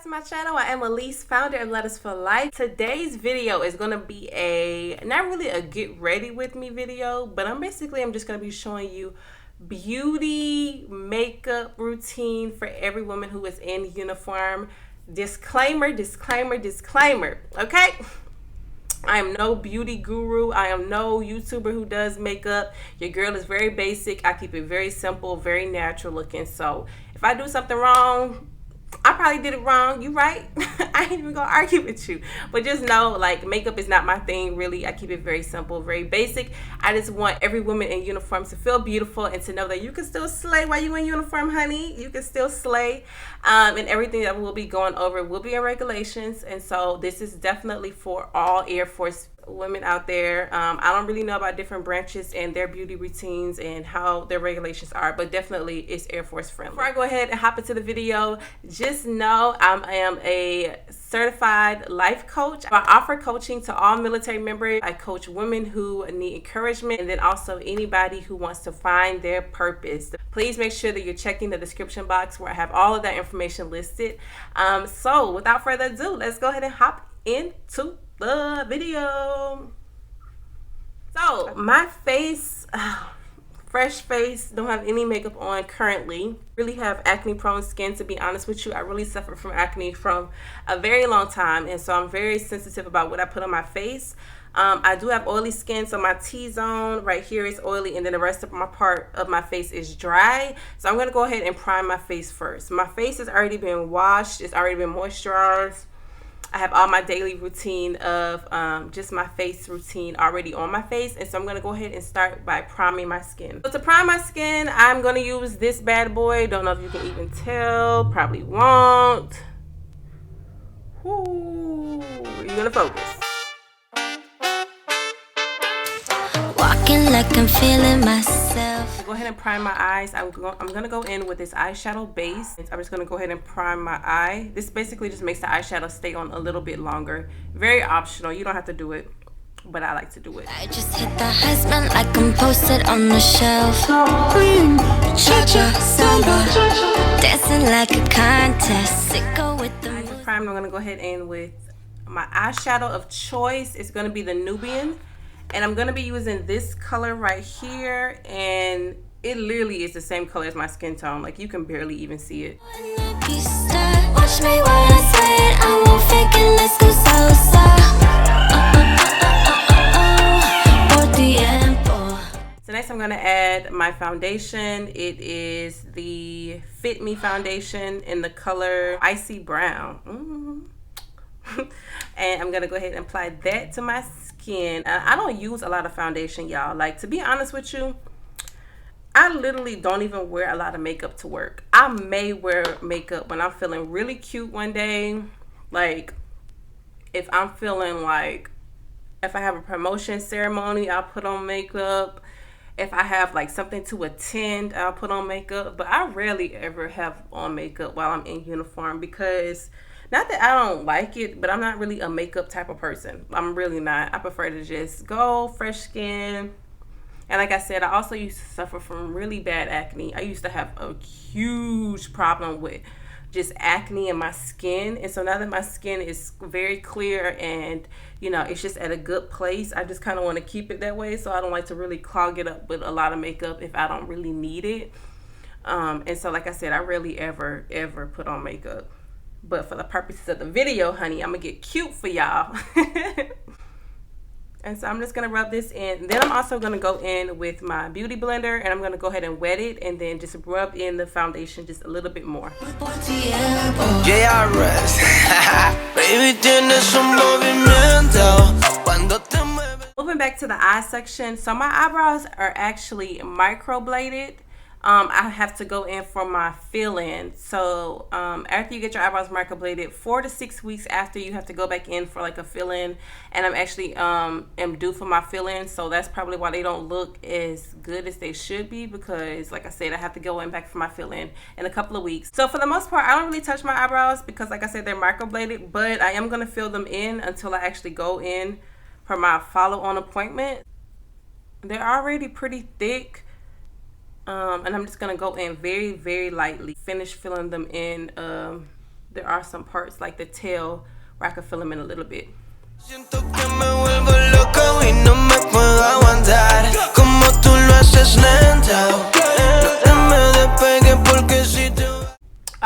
to my channel. I am Elise, founder of Lettuce for Life. Today's video is going to be not really a get ready with me video, but I'm just going to be showing you beauty makeup routine for every woman who is in uniform. Disclaimer, disclaimer, disclaimer, okay? I am no beauty guru. I am no YouTuber who does makeup. Your girl is very basic. I keep it very simple, very natural looking. So if I do something wrong, I probably did it wrong. You right. I ain't even gonna argue with you. But just know, like, makeup is not my thing, really. I keep it very simple, very basic. I just want every woman in uniform to feel beautiful and to know that you can still slay while you in uniform, honey. You can still slay. And everything that we'll be going over will be in regulations. And so this is definitely for all Air Force women out there. I don't really know about different branches and their beauty routines and how their regulations are, but definitely it's Air Force friendly. Before I go ahead and hop into the video, just know I am a certified life coach. I offer coaching to all military members. I coach women who need encouragement and then also anybody who wants to find their purpose. Please make sure that you're checking the description box where I have all of that information listed. So without further ado, let's go ahead and hop into the video. So my face, fresh face, don't have any makeup on currently. Really have acne prone skin, to be honest with you. I really suffer from acne from a very long time, and so I'm very sensitive about what I put on my face. I do have oily skin, so my T-zone right here is oily, and then the rest of my part of my face is dry. So I'm gonna go ahead and prime my face first. My face has already been washed, it's already been moisturized. I have all my daily routine of just my face routine already on my face. And so I'm going to go ahead and start by priming my skin. So to prime my skin, I'm going to use this bad boy. Don't know if you can even tell. Probably won't. Ooh, you're going to focus. Walking like I'm feeling myself. Go ahead and prime my eyes. I'm gonna go in with this eyeshadow base. I'm just gonna go ahead and prime my eye. This basically just makes the eyeshadow stay on a little bit longer. Very optional. You don't have to do it, but I like to do it. I just hit the husband like I'm posted on the shelf. Cha-cha, samba, dancing like a contest. Sicko with the music. I'm gonna go ahead in with my eyeshadow of choice. It's gonna be the Nubian. And I'm going to be using this color right here, and it literally is the same color as my skin tone. Like, you can barely even see it. Watch me while I sweat. I won't fake it, let's do salsa. So next I'm going to add my foundation. It is the Fit Me foundation in the color Icy Brown. And I'm gonna go ahead and apply that to my skin. I don't use a lot of foundation, y'all. Like, to be honest with you, I literally don't even wear a lot of makeup to work. I may wear makeup when I'm feeling really cute one day. Like, if I'm feeling like, if I have a promotion ceremony, I'll put on makeup. If I have like something to attend, I'll put on makeup. But I rarely ever have on makeup while I'm in uniform, because not that I don't like it, but I'm not really a makeup type of person. I'm really not. I prefer to just go fresh skin. And like I said, I also used to suffer from really bad acne. I used to have a huge problem with just acne in my skin. And so now that my skin is very clear and, you know, it's just at a good place, I just kind of want to keep it that way. So I don't like to really clog it up with a lot of makeup if I don't really need it. And so, like I said, I rarely ever put on makeup. But for the purposes of the video, honey, I'm going to get cute for y'all. And so I'm just going to rub this in. Then I'm also going to go in with my beauty blender, and I'm going to go ahead and wet it and then just rub in the foundation just a little bit more. Moving back to the eye section. So my eyebrows are actually microbladed. I have to go in for my fill-in. So after you get your eyebrows microbladed, 4 to 6 weeks after, you have to go back in for like a fill-in. And I'm actually am due for my fill-in, so that's probably why they don't look as good as they should be, because like I said, I have to go in back for my fill-in in a couple of weeks. So for the most part, I don't really touch my eyebrows because, like I said, they're microbladed, but I am going to fill them in until I actually go in for my follow-on appointment. They're already pretty thick. And I'm just gonna go in very, very lightly. Finish filling them in there are some parts like the tail where I can fill them in a little bit.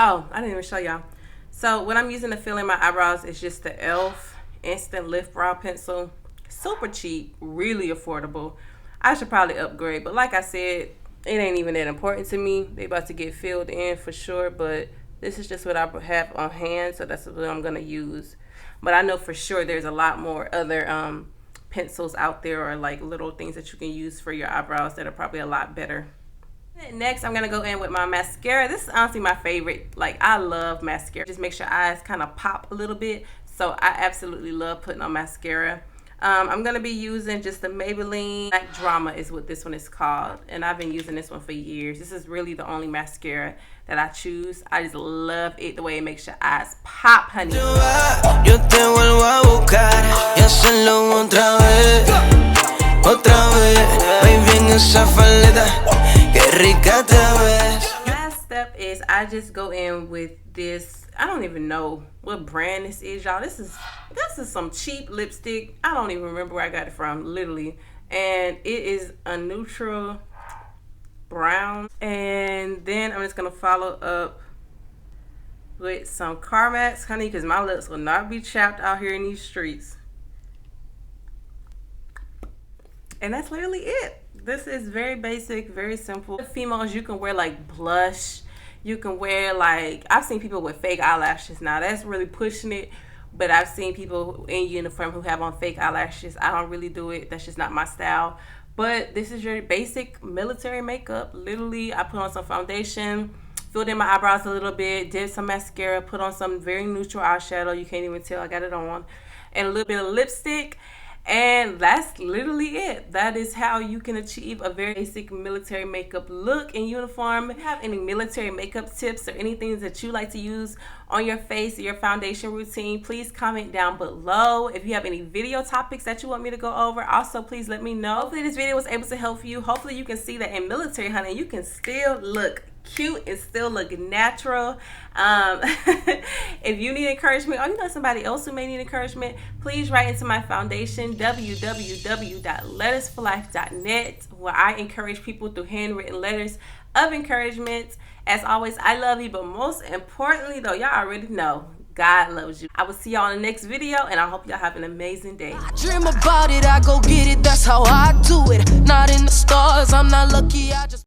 Oh, I didn't even show y'all. So what I'm using to fill in my eyebrows is just the e.l.f. Instant Lift Brow Pencil. Super cheap, really affordable. I should probably upgrade, but like I said, it ain't even that important to me. They about to get filled in for sure, but this is just what I have on hand, so that's what I'm gonna use. But I know for sure there's a lot more other pencils out there, or like little things that you can use for your eyebrows that are probably a lot better. Next, I'm gonna go in with my mascara. This is honestly my favorite. Like, I love mascara. Just makes your eyes kind of pop a little bit. So I absolutely love putting on mascara. I'm gonna be using just the Maybelline Black Drama is what this one is called, and I've been using this one for years. This is really the only mascara that I choose. I just love it, the way it makes your eyes pop, honey. Last step is I just go in with this. I don't even know what brand this is, y'all. This is some cheap lipstick. I don't even remember where I got it from, literally. And it is a neutral brown. And then I'm just gonna follow up with some Carmex, honey, because my lips will not be chapped out here in these streets. And that's literally it. This is very basic, very simple. Females, you can wear like blush. You can wear like, I've seen people with fake eyelashes. Now that's really pushing it, but I've seen people in uniform who have on fake eyelashes. I don't really do it. That's just not my style. But this is your basic military makeup. Literally, I put on some foundation, filled in my eyebrows a little bit, did some mascara, put on some very neutral eyeshadow. You can't even tell I got it on. And a little bit of lipstick. And that's literally it. That is how you can achieve a very basic military makeup look in uniform. If you have any military makeup tips or anything that you like to use on your face or your foundation routine, please comment down below. If you have any video topics that you want me to go over, also please let me know. Hopefully this video was able to help you. Hopefully you can see that in military, honey, you can still look cute and still look natural. If you need encouragement, or you know somebody else who may need encouragement, please write into my foundation, www.lettuceforlife.net, where I encourage people through handwritten letters of encouragement. As always, I love you, but most importantly though, y'all already know God loves you. I will see y'all in the next video, and I hope y'all have an amazing day. I dream about it, I go get it, that's how I do it. Not in the stars, I'm not lucky, I just